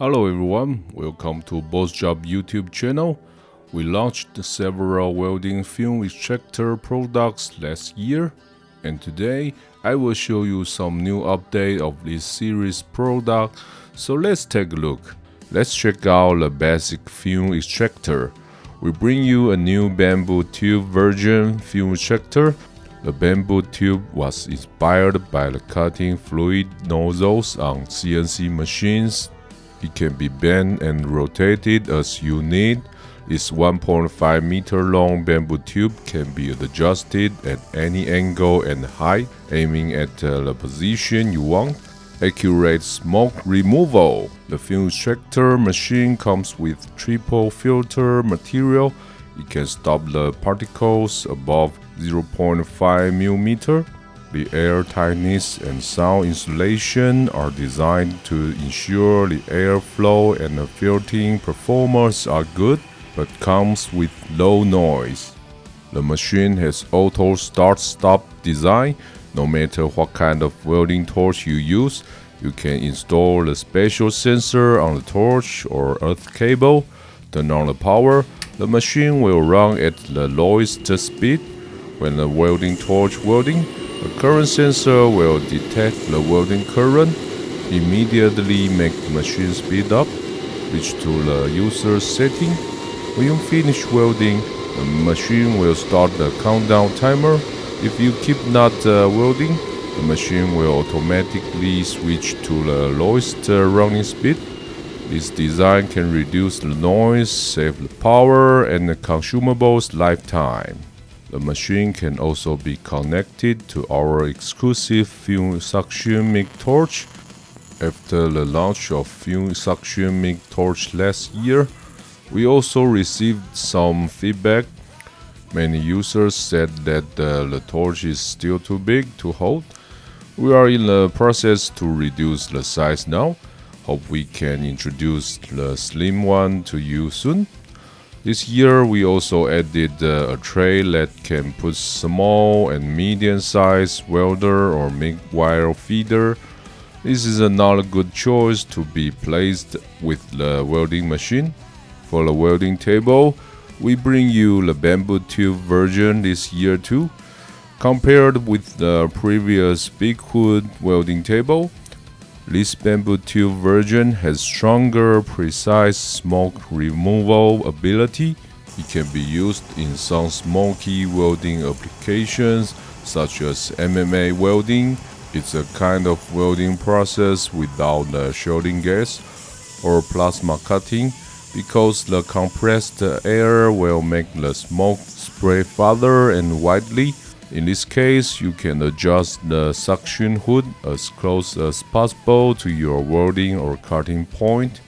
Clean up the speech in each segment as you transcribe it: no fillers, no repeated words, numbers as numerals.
Hello everyone, welcome to BOSJOB YouTube channel. We launched several welding film extractor products last year, and today I will show you some new update of this series product. So let's take a look. Let's check out the basic film extractor. We bring you a new bamboo tube version film extractor. The bamboo tube was inspired by the cutting fluid nozzles on CNC machines. It can be bent and rotated as you need. This 1.5 meter long bamboo tube can be adjusted at any angle and height, aiming at the position you want. Accurate smoke removal. The film extractor machine comes with triple filter material. It can stop the particles above 0.5 mm. The air tightness and sound insulation are designed to ensure the airflow and the filtering performance are good, but comes with low noise. The machine has auto start-stop design. No matter what kind of welding torch you use, you can install the special sensor on the torch or earth cable. Turn on the power. The machine will run at the lowest speed. When the welding torch welding, the current sensor will detect the welding current, immediately make the machine speed up, switch to the user's setting. When you finish welding, the machine will start the countdown timer. If you keep not welding, the machine will automatically switch to the lowest running speed. This design can reduce the noise, save the power, and the consumables lifetime. The machine can also be connected to our exclusive Fume suction mic torch. After the launch of Fume suction mic torch last year, we also received some feedback. Many users said that the torch is still too big to hold. We are in the process to reduce the size now. Hope we can introduce the slim one to you soon. This year we also added a tray that can put small and medium-sized welder or MIG wire feeder. This is another good choice to be placed with the welding machine. For the welding table, we bring you the bamboo tube version this year too. Compared with the previous big hood welding table, this bamboo tube version has stronger, precise smoke removal ability. It can be used in some smoky welding applications such as MMA welding. It's a kind of welding process without the shielding gas or plasma cutting, because the compressed air will make the smoke spread farther and widely. In this case, you can adjust the suction hood as close as possible to your welding or cutting point.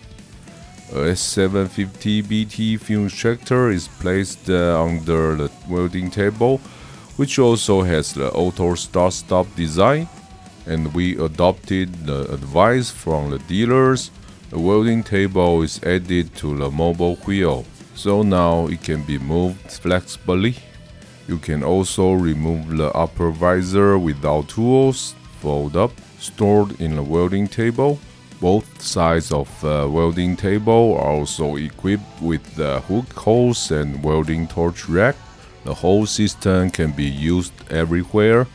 A S750BT fume extractor is placed under the welding table, which also has the auto start-stop design, and we adopted the advice from the dealers. The welding table is added to the mobile wheel, so now it can be moved flexibly. You can also remove the upper visor without tools, fold up, stored in the welding table. Both sides of the welding table are also equipped with the hook holes and welding torch rack. The whole system can be used everywhere.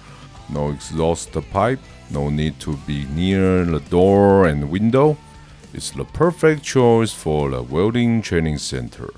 No exhaust pipe, no need to be near the door and window. It's the perfect choice for the welding training center.